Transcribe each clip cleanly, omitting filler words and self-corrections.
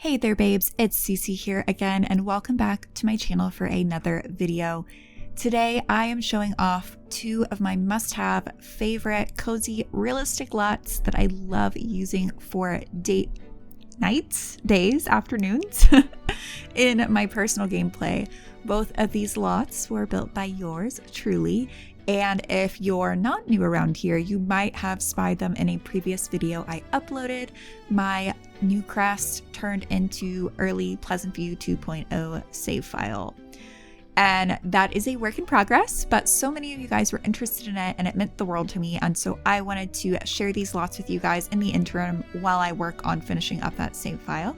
Hey there babes, it's Cece here again and welcome back to my channel for another video. Today I am showing off two of my must-have favorite cozy realistic lots that I love using for date nights, days, afternoons in my personal gameplay. Both of these lots were built by yours truly, and if you're not new around here, you might have spied them in a previous video I uploaded, my new crest turned into early Pleasantview 2.0 save file. And that is a work in progress, but so many of you guys were interested in it and it meant the world to me, and so I wanted to share these lots with you guys in the interim while I work on finishing up that save file.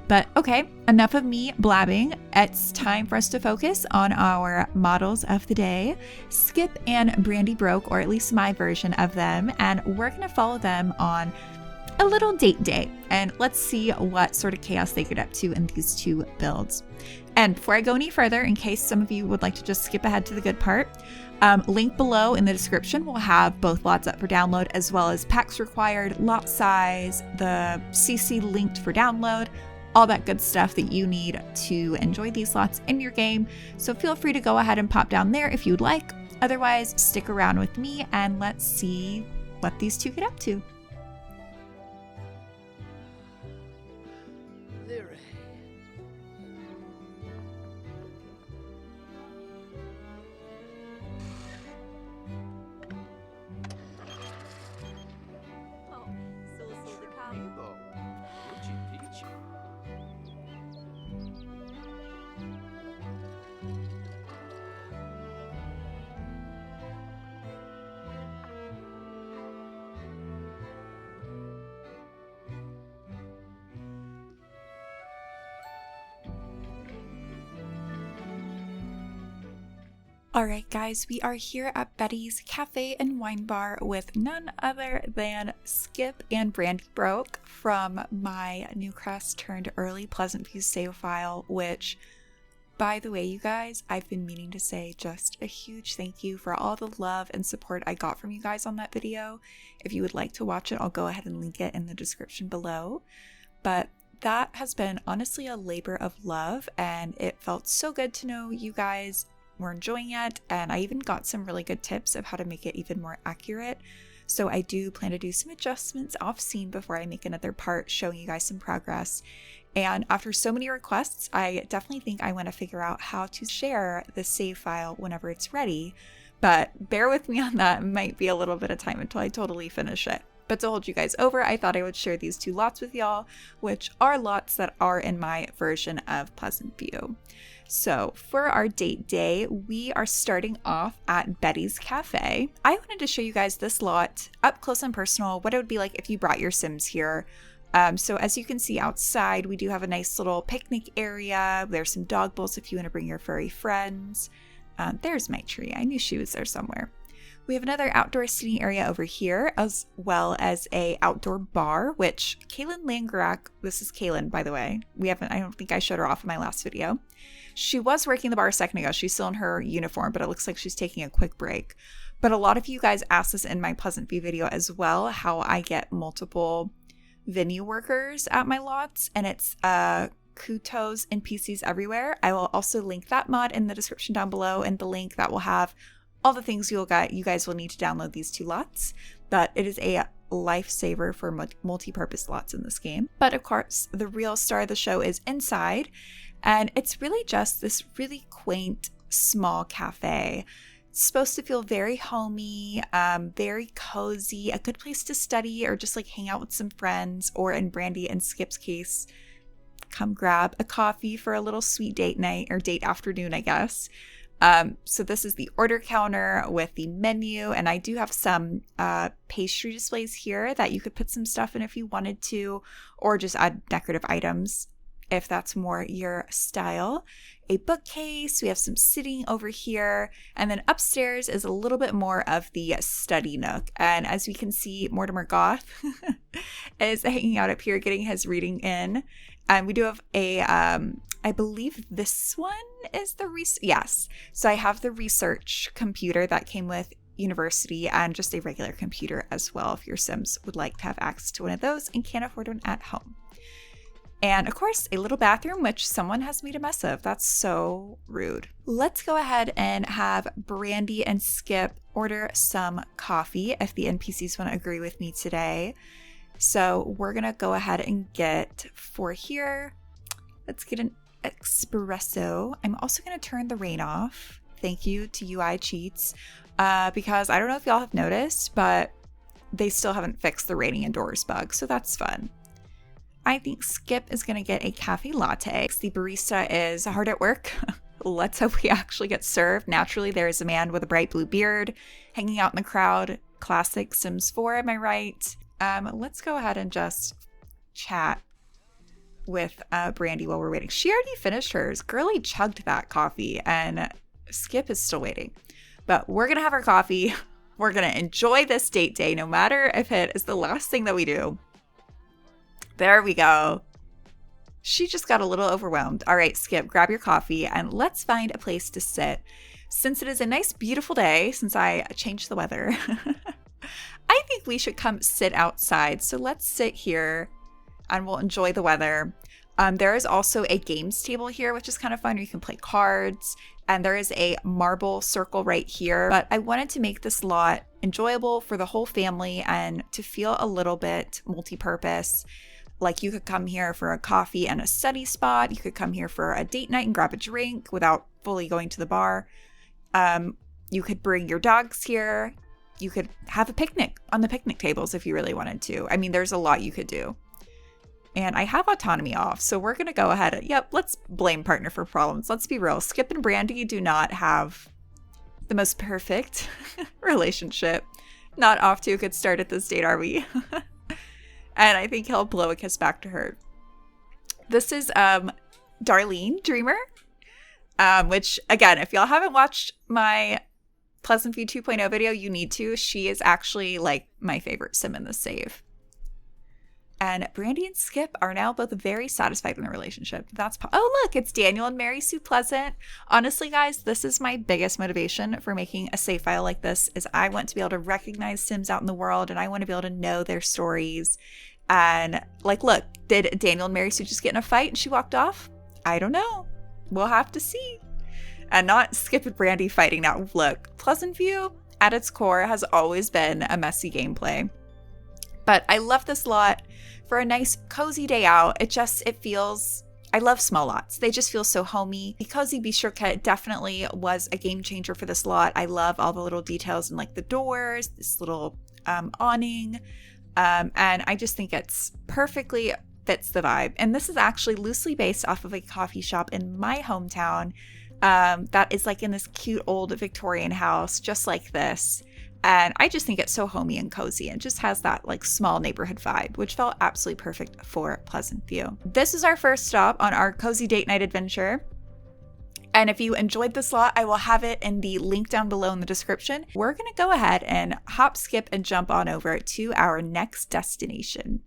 But okay, enough of me blabbing. It's time for us to focus on our models of the day. Skip and Brandy broke, or at least my version of them, and we're gonna follow them on a little date day. And let's see what sort of chaos they get up to in these two builds. And before I go any further, in case some of you would like to just skip ahead to the good part, link below in the description will have both lots up for download as well as packs required, lot size, the CC linked for download, all that good stuff that you need to enjoy these lots in your game. So feel free to go ahead and pop down there if you'd like. Otherwise, stick around with me and let's see what these two get up to. Alright guys, we are here at Betty's Cafe and Wine Bar with none other than Skip and Brandy Broke from my new crest turned early Pleasantview save file, which, by the way you guys, I've been meaning to say just a huge thank you for all the love and support I got from you guys on that video. If you would like to watch it, I'll go ahead and link it in the description below. But that has been honestly a labor of love, and it felt so good to know you guys were enjoying it, and I even got some really good tips of how to make it even more accurate. So I do plan to do some adjustments off scene before I make another part showing you guys some progress. And after so many requests, I definitely think I want to figure out how to share the save file whenever it's ready, but bear with me on that. It might be a little bit of time until I totally finish it. But to hold you guys over, I thought I would share these two lots with y'all, which are lots that are in my version of Pleasantview. So for our date day, we are starting off at Betty's Cafe. I wanted to show you guys this lot up close and personal, what it would be like if you brought your Sims here. So as you can see outside, we do have a nice little picnic area. There's some dog bowls if you want to bring your furry friends. There's my tree. I knew she was there somewhere. We have another outdoor seating area over here, as well as a outdoor bar, which Kaylin Langerak, this is Kaylin, by the way. I don't think I showed her off in my last video. She was working the bar a second ago. She's still in her uniform, but it looks like she's taking a quick break. But a lot of you guys asked this in my Pleasantview video as well, how I get multiple venue workers at my lots, and it's Kutos NPCs everywhere. I will also link that mod in the description down below, and the link that will have all the things you guys will need to download these two lots. But it is a lifesaver for multi-purpose lots in this game. But of course, the real star of the show is inside, and it's really just this really quaint, small cafe. It's supposed to feel very homey, very cozy, a good place to study or just like hang out with some friends, or in Brandy and Skip's case, come grab a coffee for a little sweet date night or date afternoon, I guess. So this is the order counter with the menu, and I do have some pastry displays here that you could put some stuff in if you wanted to, or just add decorative items if that's more your style. A bookcase, we have some sitting over here, and then upstairs is a little bit more of the study nook. And as we can see, Mortimer Goth is hanging out up here getting his reading in. And we do have a, I believe this one is the, yes. So I have the research computer that came with university, and just a regular computer as well if your Sims would like to have access to one of those and can't afford one at home. And of course, a little bathroom, which someone has made a mess of. That's so rude. Let's go ahead and have Brandy and Skip order some coffee if the NPCs want to agree with me today. So we're going to go ahead and get for here. Let's get an espresso. I'm also going to turn the rain off. Thank you to UI Cheats. Because I don't know if y'all have noticed, but they still haven't fixed the raining indoors bug. So that's fun. I think Skip is going to get a cafe latte. The barista is hard at work. Let's hope we actually get served. Naturally, there is a man with a bright blue beard hanging out in the crowd. Classic Sims 4, am I right? Let's go ahead and just chat with Brandy while we're waiting. She already finished hers. Girly chugged that coffee, and Skip is still waiting. But we're going to have our coffee. We're going to enjoy this date day, no matter if it is the last thing that we do. There we go. She just got a little overwhelmed. All right, Skip, grab your coffee and let's find a place to sit. Since it is a nice, beautiful day, since I changed the weather, I think we should come sit outside. So let's sit here and we'll enjoy the weather. There is also a games table here, which is kind of fun. You can play cards, and there is a marble circle right here. But I wanted to make this lot enjoyable for the whole family and to feel a little bit multi-purpose. Like you could come here for a coffee and a study spot. You could come here for a date night and grab a drink without fully going to the bar. You could bring your dogs here. You could have a picnic on the picnic tables if you really wanted to. I mean, there's a lot you could do. And I have autonomy off, so we're going to go ahead. Yep, let's blame partner for problems. Let's be real. Skip and Brandy do not have the most perfect relationship. Not off to a good start at this date, are we? And I think he'll blow a kiss back to her. This is Darlene Dreamer, which, again, if y'all haven't watched my Pleasantview 2.0 video, you need to. She is actually like my favorite sim in this save. And Brandy and Skip are now both very satisfied in their relationship. Oh, look, it's Daniel and Mary Sue Pleasant. Honestly, guys, this is my biggest motivation for making a save file like this is I want to be able to recognize Sims out in the world and I want to be able to know their stories. And like, look, did Daniel and Mary Sue just get in a fight and she walked off? I don't know. We'll have to see. And not Skip and Brandy fighting now. Look, Pleasantview at its core has always been a messy gameplay. But I love this lot for a nice cozy day out. It feels, I love small lots. They just feel so homey. The Cozy Bistro Kit definitely was a game changer for this lot. I love all the little details in like the doors, this little awning. And I just think it's perfectly fits the vibe. And this is actually loosely based off of a coffee shop in my hometown that is like in this cute old Victorian house, just like this. And I just think it's so homey and cozy and just has that like small neighborhood vibe, which felt absolutely perfect for Pleasantview. This is our first stop on our cozy date night adventure. And if you enjoyed this lot, I will have it in the link down below in the description. We're going to go ahead and hop, skip, and jump on over to our next destination.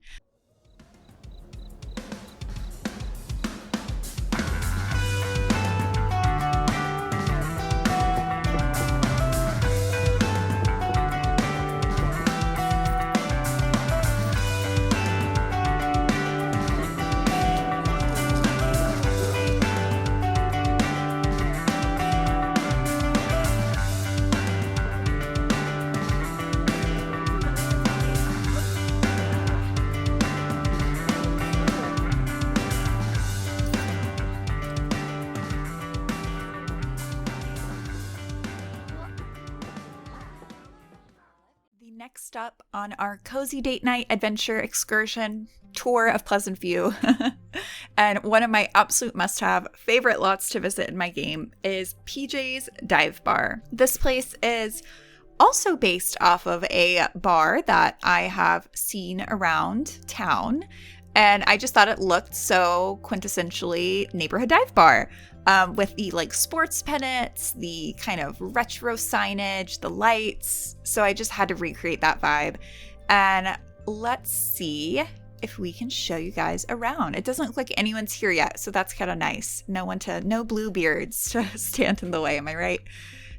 Next up on our cozy date night adventure excursion tour of Pleasantview, and one of my absolute must-have favorite lots to visit in my game is PJ's Dive Bar. This place is also based off of a bar that I have seen around town, and I just thought it looked so quintessentially neighborhood dive bar. With the like sports pennants, the kind of retro signage, the lights. So I just had to recreate that vibe. And let's see if we can show you guys around. It doesn't look like anyone's here yet, so that's kind of nice. No blue beards to stand in the way, am I right?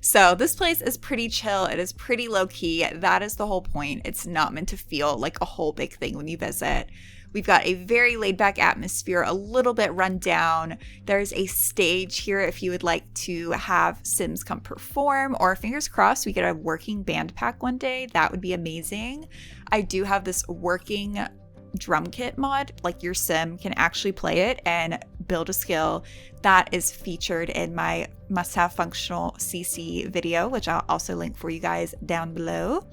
So this place is pretty chill. It is pretty low key. That is the whole point. It's not meant to feel like a whole big thing when you visit. We've got a very laid back atmosphere, a little bit run down. There's a stage here if you would like to have Sims come perform, or fingers crossed we get a working band pack one day. That would be amazing. I do have this working drum kit mod, like your sim can actually play it and build a skill. That is featured in my must-have functional CC video, which I'll also link for you guys down below.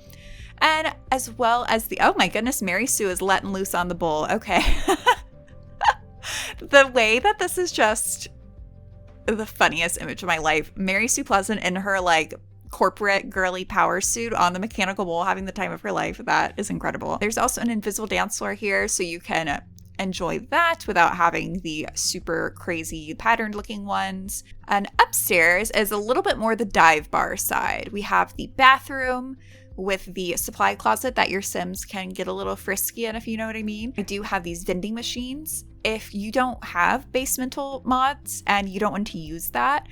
And as well as oh my goodness, Mary Sue is letting loose on the bull. Okay. The way that this is just the funniest image of my life. Mary Sue Pleasant in her like corporate girly power suit on the mechanical bull having the time of her life. That is incredible. There's also an invisible dance floor here, so you can enjoy that without having the super crazy patterned looking ones. And upstairs is a little bit more the dive bar side. We have the bathroom with the supply closet that your Sims can get a little frisky in, if you know what I mean. I do have these vending machines. If you don't have basemental mods and you don't want to use that,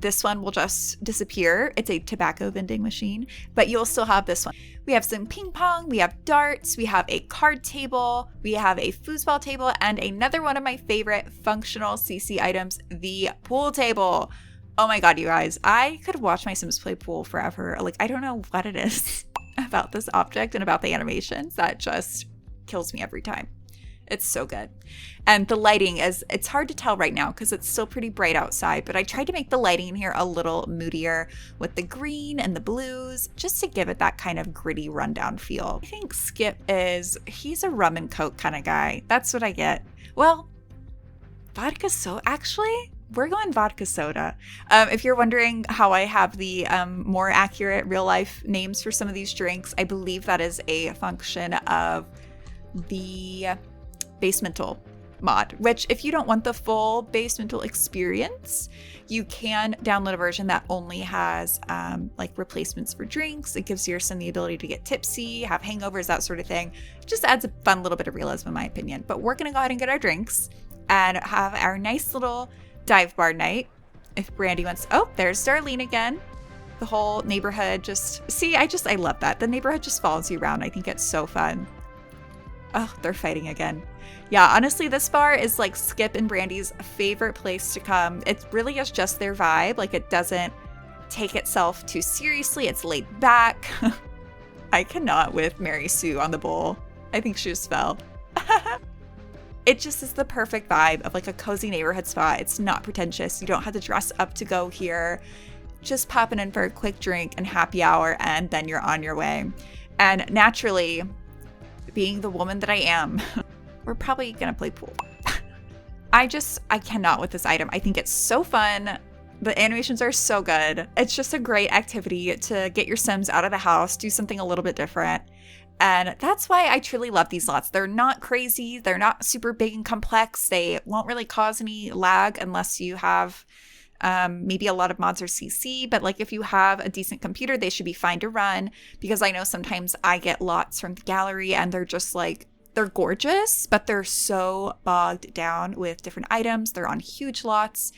this one will just disappear. It's a tobacco vending machine, but you'll still have this one. We have some ping pong, we have darts, we have a card table, we have a foosball table, and another one of my favorite functional CC items, the pool table. Oh my god, you guys, I could watch my Sims play pool forever. Like, I don't know what it is about this object and about the animations that just kills me every time. It's so good. And the lighting it's hard to tell right now because it's still pretty bright outside, but I tried to make the lighting in here a little moodier with the green and the blues, just to give it that kind of gritty rundown feel. I think Skip he's a rum and coke kind of guy. That's what I get. Well, vodka soda, actually, we're going vodka soda. If you're wondering how I have the more accurate real life names for some of these drinks, I believe that is a function of the basemental mod, which if you don't want the full basemental experience, you can download a version that only has like replacements for drinks. It gives your sim the ability to get tipsy, have hangovers, that sort of thing. It just adds a fun little bit of realism in my opinion. But we're gonna go ahead and get our drinks and have our nice little dive bar night. If Brandy wants, oh, there's Darlene again. The whole neighborhood I love that. The neighborhood just follows you around. I think it's so fun. Oh, they're fighting again. Yeah, honestly, this bar is like Skip and Brandy's favorite place to come. It really is just their vibe. Like, it doesn't take itself too seriously. It's laid back. I cannot with Mary Sue on the bowl. I think she just fell. It just is the perfect vibe of like a cozy neighborhood spot. It's not pretentious. You don't have to dress up to go here. Just popping in for a quick drink and happy hour, and then you're on your way. And naturally, being the woman that I am, we're probably gonna play pool. I cannot with this item. I think it's so fun. The animations are so good. It's just a great activity to get your Sims out of the house, do something a little bit different. And that's why I truly love these lots. They're not crazy. They're not super big and complex. They won't really cause any lag unless you have maybe a lot of mods or CC, but like if you have a decent computer, they should be fine to run, because I know sometimes I get lots from the gallery and they're just like, they're gorgeous, but they're so bogged down with different items. They're on huge lots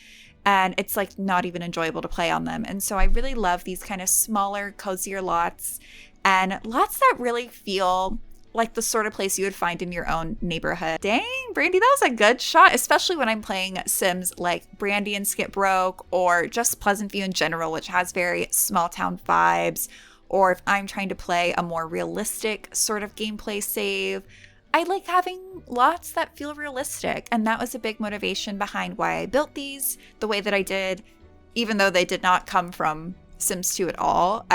and it's like not even enjoyable to play on them. And so I really love these kind of smaller, cozier lots, and lots that really feel like the sort of place you would find in your own neighborhood. Dang, Brandy, that was a good shot, especially when I'm playing Sims like Brandy and Skip Broke, or just Pleasantview in general, which has very small town vibes, or if I'm trying to play a more realistic sort of gameplay save. I like having lots that feel realistic, and that was a big motivation behind why I built these the way that I did, even though they did not come from Sims 2 at all.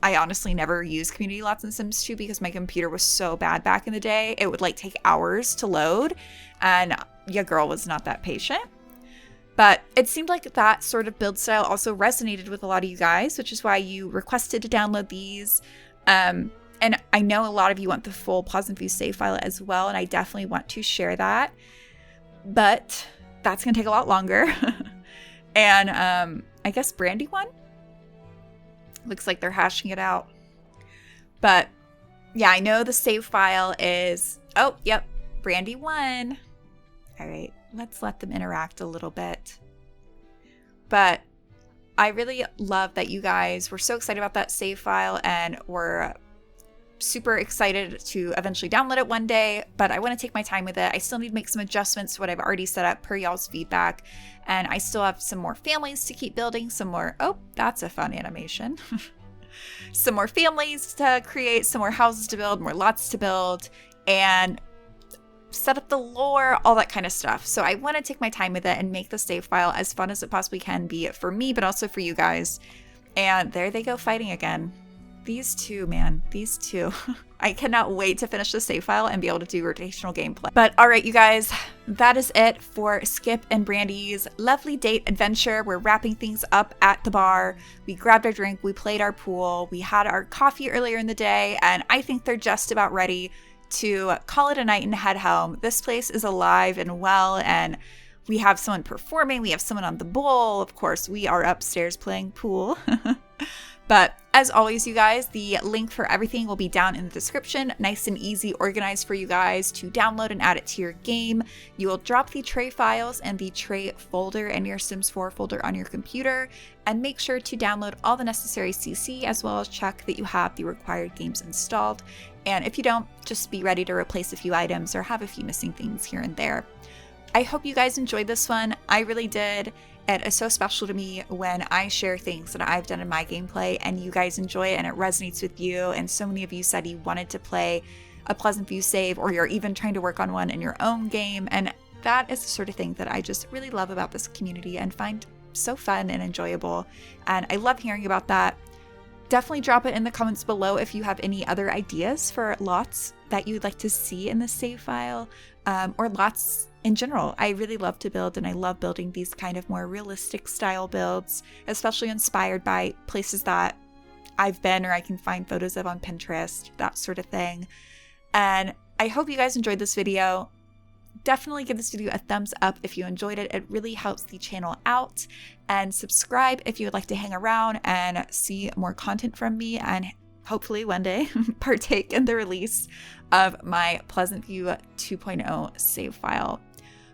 I honestly never used community lots in Sims 2 because my computer was so bad back in the day. It would like take hours to load, and your girl was not that patient. But it seemed like that sort of build style also resonated with a lot of you guys, which is why you requested to download these. And I know a lot of you want the full Pleasantview save file as well, and I definitely want to share that. But that's going to take a lot longer. And I guess Brandy won? Looks like they're hashing it out. But yeah, I know the save file is... Oh, yep. Brandy won. All right. Let's let them interact a little bit. But I really love that you guys were so excited about that save file and were super excited to eventually download it one day, but I want to take my time with it. I still need to make some adjustments to what I've already set up per y'all's feedback, and I still have some more families to keep building, some more, oh, that's a fun animation. Some more families to create, some more houses to build, more lots to build, and set up the lore, all that kind of stuff. So I want to take my time with it and make the save file as fun as it possibly can be for me, but also for you guys. And there they go, fighting again. These two, man, these two. I cannot wait to finish the save file and be able to do rotational gameplay. But all right, you guys, that is it for Skip and Brandy's lovely date adventure. We're wrapping things up at the bar. We grabbed our drink, we played our pool, we had our coffee earlier in the day, and I think they're just about ready to call it a night and head home. This place is alive and well, and we have someone performing, we have someone on the bowl. Of course, we are upstairs playing pool. But as always, you guys, the link for everything will be down in the description. Nice and easy, organized for you guys to download and add it to your game. You will drop the tray files and the tray folder in your Sims 4 folder on your computer, and make sure to download all the necessary CC, as well as check that you have the required games installed. And if you don't, just be ready to replace a few items or have a few missing things here and there. I hope you guys enjoyed this one. I really did. It is so special to me when I share things that I've done in my gameplay and you guys enjoy it and it resonates with you. And so many of you said you wanted to play a Pleasantview save, or you're even trying to work on one in your own game. And that is the sort of thing that I just really love about this community and find so fun and enjoyable. And I love hearing about that. Definitely drop it in the comments below if you have any other ideas for lots that you'd like to see in the save file, or lots in general. I really love to build, and I love building these kind of more realistic style builds, especially inspired by places that I've been or I can find photos of on Pinterest, that sort of thing. And I hope you guys enjoyed this video. Definitely give this video a thumbs up if you enjoyed it. It really helps the channel out. And subscribe if you would like to hang around and see more content from me, and hopefully one day partake in the release of my Pleasantview 2.0 save file.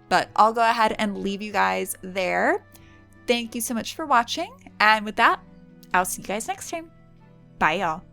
But I'll go ahead and leave you guys there. Thank you so much for watching. And with that, I'll see you guys next time. Bye, y'all.